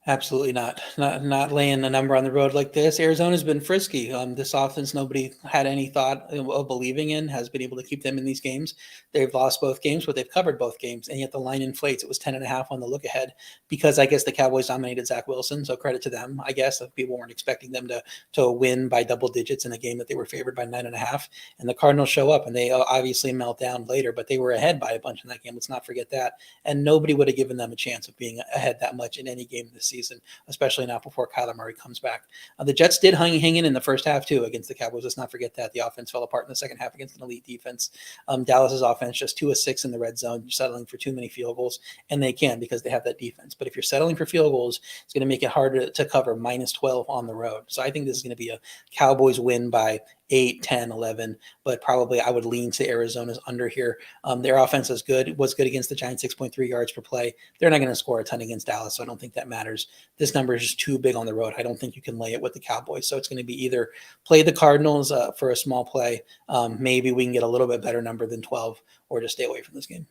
Absolutely not. Not laying a number on the road like this. Arizona's been frisky. This offense, nobody had any thought of believing in, has been able to keep them in these games. They've lost both games, but they've covered both games, and yet the line inflates. It was 10.5 on the look ahead because I guess the Cowboys dominated Zach Wilson, so credit to them. I guess if people weren't expecting them to win by double digits in a game that they were favored by 9.5, and the Cardinals show up, and they obviously melt down later, but they were ahead by a bunch in that game. Let's not forget that, and nobody would have given them a chance of being ahead that much in any game this season, especially not before Kyler Murray comes back. The Jets did hang in the first half too against the Cowboys. Let's not forget that. The offense fell apart in the second half against an elite defense. Dallas's offense just 2 of 6 in the red zone. You're settling for too many field goals, and they can because they have that defense. But if you're settling for field goals, it's going to make it harder to cover -12 on the road. So I think this is going to be a Cowboys win by 8, 10, 11, but probably I would lean to Arizona's under here. Their offense was good against the Giants, 6.3 yards per play. They're not going to score a ton against Dallas, so I don't think that matters. This number is just too big on the road. I don't think you can lay it with the Cowboys. So it's going to be either play the Cardinals for a small play. Maybe we can get a little bit better number than 12, or just stay away from this game.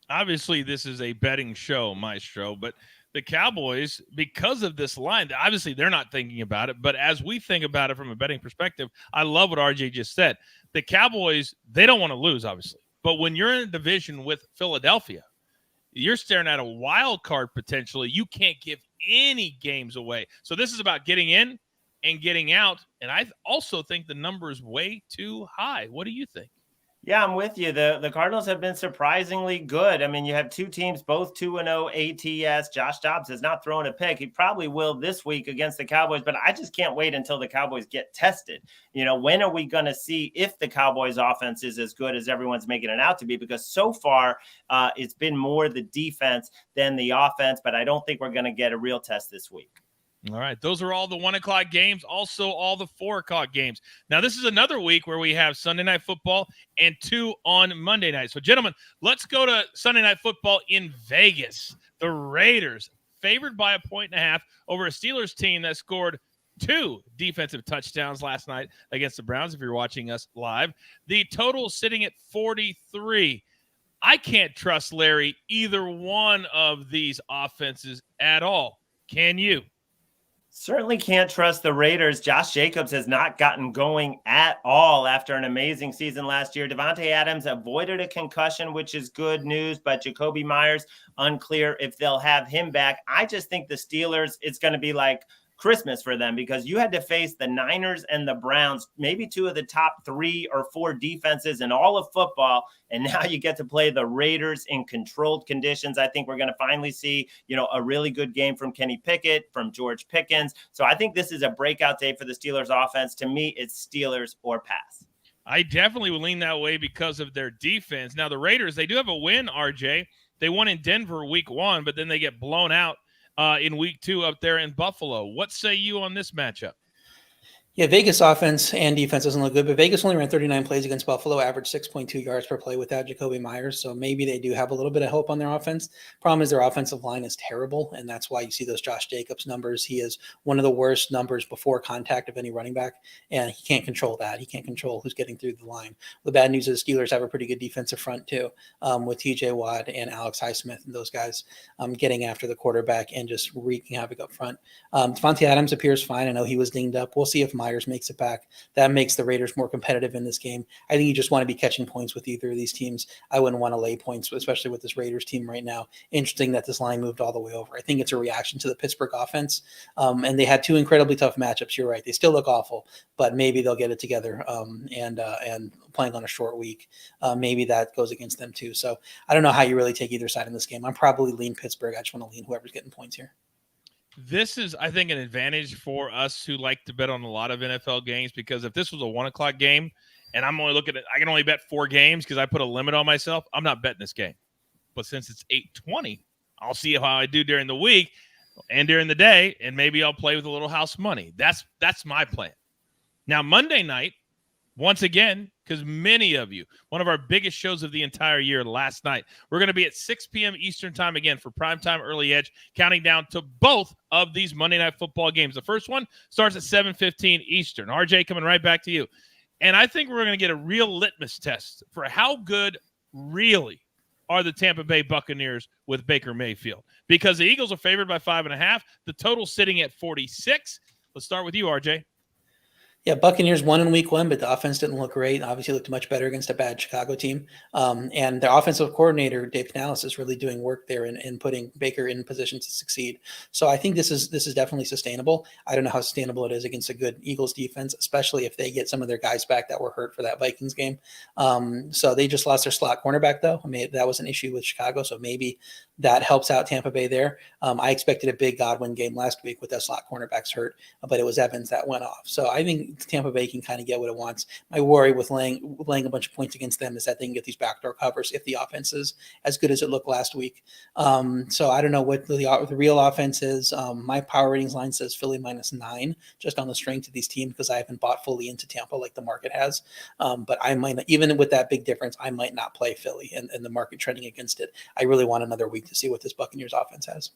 Obviously, this is a betting show, Maestro, but the Cowboys, because of this line, obviously they're not thinking about it, but as we think about it from a betting perspective, I love what RJ just said. The Cowboys, they don't want to lose, obviously, but when you're in a division with Philadelphia, you're staring at a wild card potentially. You can't give any games away. So this is about getting in and getting out, and I also think the number is way too high. What do you think? Yeah, I'm with you. The Cardinals have been surprisingly good. I mean, you have two teams, both 2-0 ATS. Josh Dobbs has not thrown a pick. He probably will this week against the Cowboys, but I just can't wait until the Cowboys get tested. You know, when are we going to see if the Cowboys offense is as good as everyone's making it out to be? Because so far it's been more the defense than the offense, but I don't think we're going to get a real test this week. All right. Those are all the 1 o'clock games, also all the 4 o'clock games. Now, this is another week where we have Sunday Night Football and 2 on Monday night. So, gentlemen, let's go to Sunday Night Football in Vegas. The Raiders favored by 1.5 over a Steelers team that scored 2 defensive touchdowns last night against the Browns, if you're watching us live. The total sitting at 43. I can't trust, Larry, either one of these offenses at all. Can you? Certainly can't trust the Raiders. Josh Jacobs has not gotten going at all after an amazing season last year. Devontae Adams avoided a concussion, which is good news, but Jacoby Myers, unclear if they'll have him back. I just think the Steelers, it's going to be like Christmas for them because you had to face the Niners and the Browns, maybe 2 of the top 3 or 4 defenses in all of football. And now you get to play the Raiders in controlled conditions. I think we're going to finally see, a really good game from Kenny Pickett, from George Pickens. So I think this is a breakout day for the Steelers offense. To me, it's Steelers or pass. I definitely would lean that way because of their defense. Now, the Raiders, they do have a win, RJ. They won in Denver week 1, but then they get blown out in week 2 up there in Buffalo. What say you on this matchup? Yeah, Vegas offense and defense doesn't look good, but Vegas only ran 39 plays against Buffalo, averaged 6.2 yards per play without Jacoby Myers. So maybe they do have a little bit of hope on their offense. Problem is their offensive line is terrible, and that's why you see those Josh Jacobs numbers. He is one of the worst numbers before contact of any running back, and he can't control that. He can't control who's getting through the line. The bad news is the Steelers have a pretty good defensive front too, with TJ Watt and Alex Highsmith and those guys getting after the quarterback and just wreaking havoc up front. Devontae Adams appears fine. I know he was dinged up. We'll see if Myers makes it back. That makes the Raiders more competitive in this game. I think you just want to be catching points with either of these teams. I wouldn't want to lay points, especially with this Raiders team right now. Interesting that this line moved all the way over. I think it's a reaction to the Pittsburgh offense. And they had 2 incredibly tough matchups. You're right. They still look awful, but maybe they'll get it together. And playing on a short week, maybe that goes against them too. So I don't know how you really take either side in this game. I'm probably lean Pittsburgh. I just want to lean whoever's getting points here. This is, I think, an advantage for us who like to bet on a lot of NFL games, because if this was a 1 o'clock game and I'm only looking at, I can only bet 4 games because I put a limit on myself, I'm not betting this game. But since it's 8:20, I'll see how I do during the week and during the day, and maybe I'll play with a little house money. That's my plan. Now, Monday night, once again, because many of you, one of our biggest shows of the entire year last night, we're going to be at 6 p.m. Eastern time again for primetime early edge, counting down to both of these Monday Night Football games. The first one starts at 7:15 Eastern. RJ, coming right back to you. And I think we're going to get a real litmus test for how good really are the Tampa Bay Buccaneers with Baker Mayfield, because the Eagles are favored by 5.5. The total sitting at 46. Let's start with you, RJ. Yeah, Buccaneers won in week 1, but the offense didn't look great. Obviously looked much better against a bad Chicago team. And their offensive coordinator, Dave Canales, is really doing work there in putting Baker in position to succeed. So I think this is definitely sustainable. I don't know how sustainable it is against a good Eagles defense, especially if they get some of their guys back that were hurt for that Vikings game. So they just lost their slot cornerback, though. I mean, that was an issue with Chicago, so maybe that helps out Tampa Bay there. I expected a big Godwin game last week with that slot cornerbacks hurt, but it was Evans that went off. So I think Tampa Bay can kind of get what it wants. My worry with laying a bunch of points against them is that they can get these backdoor covers if the offense is as good as it looked last week. So I don't know what the real offense is. My power ratings line says Philly -9, just on the strength of these teams, because I haven't bought fully into Tampa like the market has. But I might not, even with that big difference, I might not play Philly and the market trending against it. I really want another week to see what this Buccaneers offense has.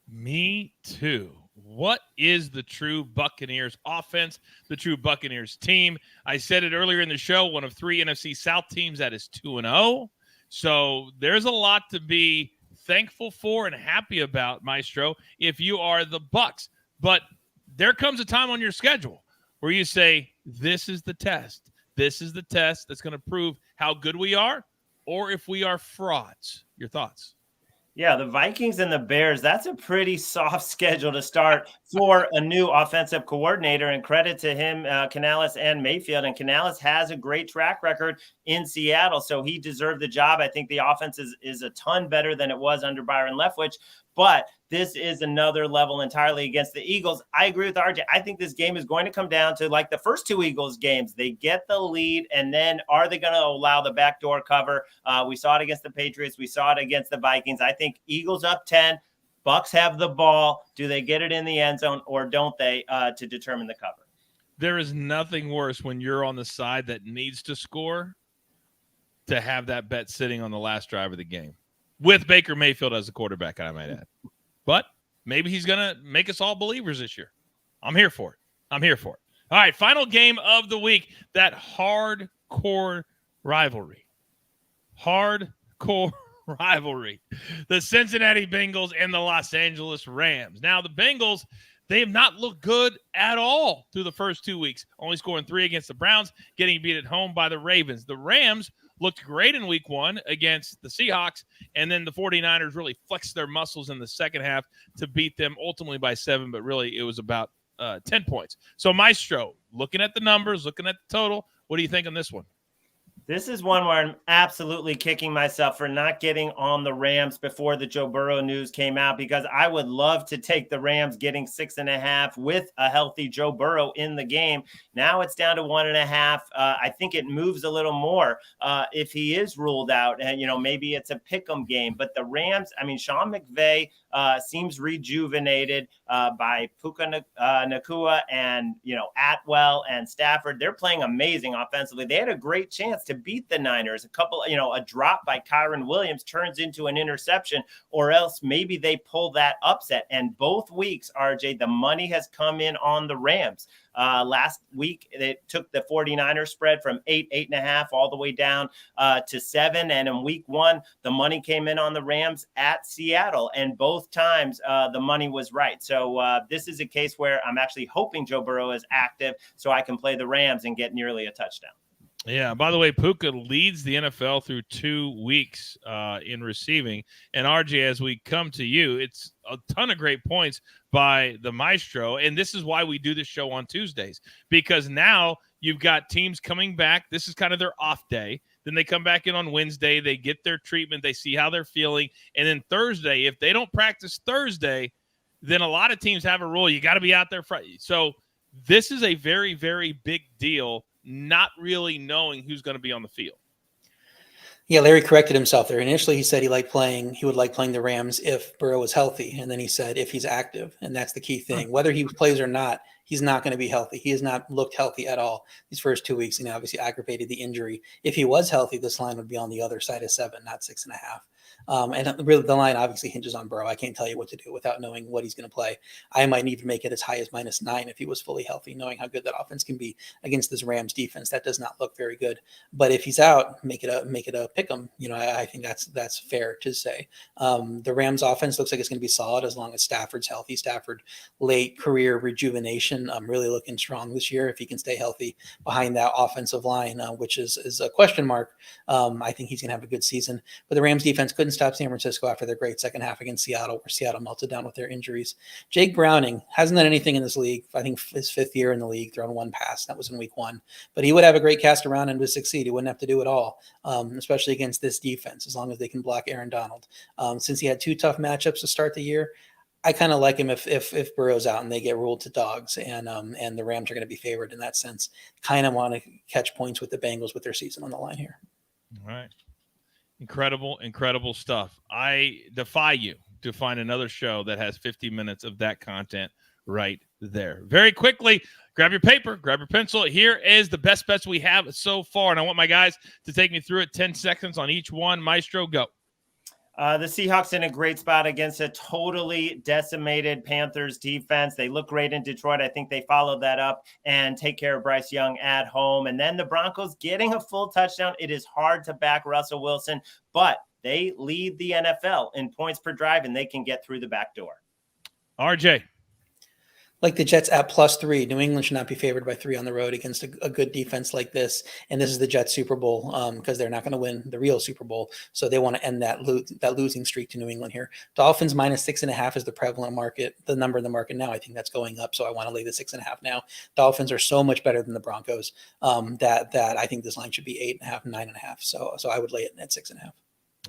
Me too. What is the true Buccaneers offense, the true Buccaneers team? I said it earlier in the show, one of 3 NFC South teams that is 2-0. So there's a lot to be thankful for and happy about, Maestro, if you are the Bucs. But there comes a time on your schedule where you say, this is the test. This is the test that's going to prove how good we are or if we are frauds. Your thoughts? Yeah, the Vikings and the Bears, that's a pretty soft schedule to start for a new offensive coordinator, and credit to him, Canales and Mayfield. And Canales has a great track record in Seattle, so he deserved the job. I think the offense is a ton better than it was under Byron Leftwich, but this is another level entirely against the Eagles. I agree with RJ. I think this game is going to come down to like the first 2 Eagles games. They get the lead, and then are they going to allow the backdoor cover? We saw it against the Patriots. We saw it against the Vikings. I think Eagles up 10. Bucs have the ball. Do they get it in the end zone or don't they to determine the cover? There is nothing worse when you're on the side that needs to score to have that bet sitting on the last drive of the game with Baker Mayfield as the quarterback, I might add. But maybe he's going to make us all believers this year. I'm here for it. All right, final game of the week, that hardcore rivalry. The Cincinnati Bengals and the Los Angeles Rams. Now, the Bengals, they have not looked good at all through the first 2 weeks, only scoring 3 against the Browns, getting beat at home by the Ravens. The Rams looked great in week 1 against the Seahawks, and then the 49ers really flexed their muscles in the second half to beat them ultimately by 7, but really it was about 10 points. So, Maestro, looking at the numbers, looking at the total, what do you think on this one? This is one where I'm absolutely kicking myself for not getting on the Rams before the Joe Burrow news came out, because I would love to take the Rams getting 6.5 with a healthy Joe Burrow in the game. Now it's down to 1.5. I think it moves a little more if he is ruled out, and maybe it's a pick'em game. But the Rams, I mean, Sean McVay seems rejuvenated by Puka Nacua and Atwell and Stafford. They're playing amazing offensively. They had a great chance to beat the Niners. A drop by Kyron Williams turns into an interception, or else maybe they pull that upset. And both weeks, RJ, the money has come in on the Rams. Last week, they took the 49ers spread from 8.5, all the way down to 7. And in week 1, the money came in on the Rams at Seattle. And both times the money was right. So this is a case where I'm actually hoping Joe Burrow is active so I can play the Rams and get nearly a touchdown. Yeah, by the way, Puka leads the NFL through 2 weeks in receiving. And RJ, as we come to you, it's a ton of great points by the Maestro. And this is why we do this show on Tuesdays, because now you've got teams coming back. This is kind of their off day. Then they come back in on Wednesday. They get their treatment. They see how they're feeling. And then Thursday, if they don't practice Thursday, then a lot of teams have a rule. You got to be out there Friday. So this is a very, very big deal, not really knowing who's going to be on the field. Yeah, Larry corrected himself there. Initially, he said he would like playing the Rams if Burrow was healthy, and then he said if he's active, and that's the key thing. Whether he plays or not, he's not going to be healthy. He has not looked healthy at all these first 2 weeks, and obviously aggravated the injury. If he was healthy, this line would be on the other side of 7, not 6.5. And really, the line obviously hinges on Burrow. I can't tell you what to do without knowing what he's going to play. I might even make it as high as -9 if he was fully healthy, knowing how good that offense can be against this Rams defense. That does not look very good. But if he's out, make it a pick 'em. I think that's fair to say. The Rams offense looks like it's going to be solid as long as Stafford's healthy. Stafford, late career rejuvenation, really looking strong this year if he can stay healthy behind that offensive line, which is a question mark. I think he's going to have a good season. But the Rams defense couldn't stop San Francisco after their great second half against Seattle, where Seattle melted down with their injuries. Jake Browning hasn't done anything in this league. I think his 5th year in the league, thrown 1 pass. That was in week 1. But he would have a great cast around and would succeed. He wouldn't have to do it all, especially against this defense, as long as they can block Aaron Donald. Since he had 2 tough matchups to start the year, I kind of like him if Burrow's out and they get ruled to dogs, and the Rams are going to be favored in that sense. Kind of want to catch points with the Bengals with their season on the line here. All right. Incredible stuff. I defy you to find another show that has 50 minutes of that content right there. Very quickly, grab your paper, grab your pencil. Here is the best bets we have so far, and I want my guys to take me through it. 10 seconds on each one. Maestro, go. The Seahawks in a great spot against a totally decimated Panthers defense. They look great in Detroit. I think they followed that up and take care of Bryce Young at home. And then the Broncos getting a full touchdown. It is hard to back Russell Wilson, but they lead the NFL in points per drive, and they can get through the back door. RJ. Like the Jets at +3. New England should not be favored by 3 on the road against a good defense like this. And this is the Jets Super Bowl because they're not going to win the real Super Bowl. So they want to end that losing streak to New England here. Dolphins -6.5 is the prevalent market, the number in the market now. I think that's going up. So I want to lay the 6.5 now. Dolphins are so much better than the Broncos that I think this line should be 8.5, 9.5. So I would lay it at 6.5.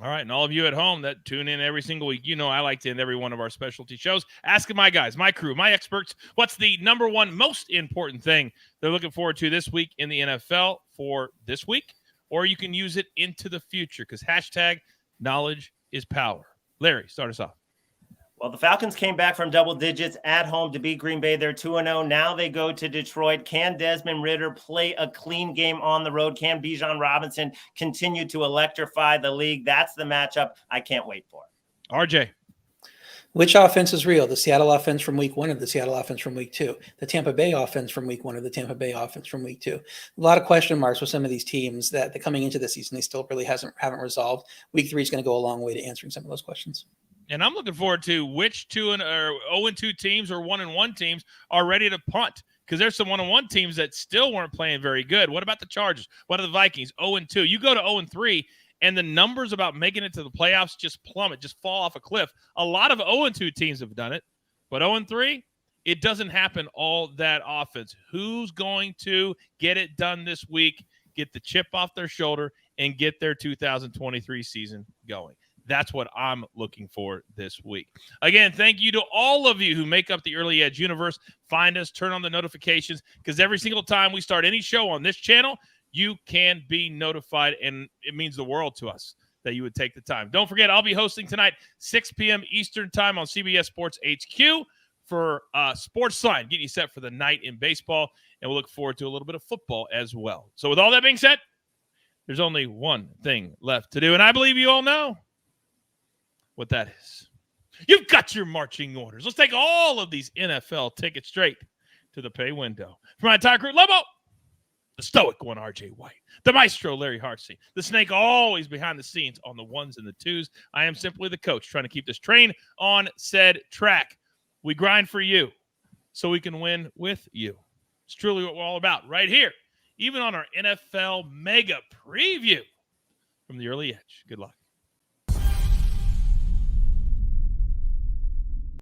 All right, and all of you at home that tune in every single week, I like to end every one of our specialty shows asking my guys, my crew, my experts, what's the number one most important thing they're looking forward to this week in the NFL for this week, or you can use it into the future because #knowledge is power. Larry, start us off. Well, the Falcons came back from double digits at home to beat Green Bay. They're 2-0. Now they go to Detroit. Can Desmond Ridder play a clean game on the road? Can Bijan Robinson continue to electrify the league? That's the matchup I can't wait for. RJ. Which offense is real? The Seattle offense from week 1 or the Seattle offense from week 2? The Tampa Bay offense from week 1 or the Tampa Bay offense from week 2? A lot of question marks with some of these teams that coming into the season, they still really haven't resolved. Week 3 is going to go a long way to answering some of those questions. And I'm looking forward to which 0-2 teams or 1-1 teams are ready to punt, because there's some 1-1 teams that still weren't playing very good. What about the Chargers? What are the Vikings? 0-2. You go to 0-3, and the numbers about making it to the playoffs just plummet, just fall off a cliff. A lot of 0-2 teams have done it, but 0-3, it doesn't happen all that often. Who's going to get it done this week, get the chip off their shoulder, and get their 2023 season going? That's what I'm looking for this week. Again, thank you to all of you who make up the Early Edge universe. Find us, turn on the notifications, because every single time we start any show on this channel, you can be notified, and it means the world to us that you would take the time. Don't forget, I'll be hosting tonight, 6 p.m. Eastern time on CBS Sports HQ for SportsLine, getting you set for the night in baseball, and we'll look forward to a little bit of football as well. So with all that being said, there's only one thing left to do, and I believe you all know what that is. You've got your marching orders. Let's take all of these NFL tickets straight to the pay window. For my entire crew, Lobo, the stoic one, RJ White, the maestro, Larry Hartstein, the snake always behind the scenes on the ones and the twos. I am simply the coach trying to keep this train on said track. We grind for you so we can win with you. It's truly what we're all about right here, even on our NFL mega preview from the Early Edge. Good luck.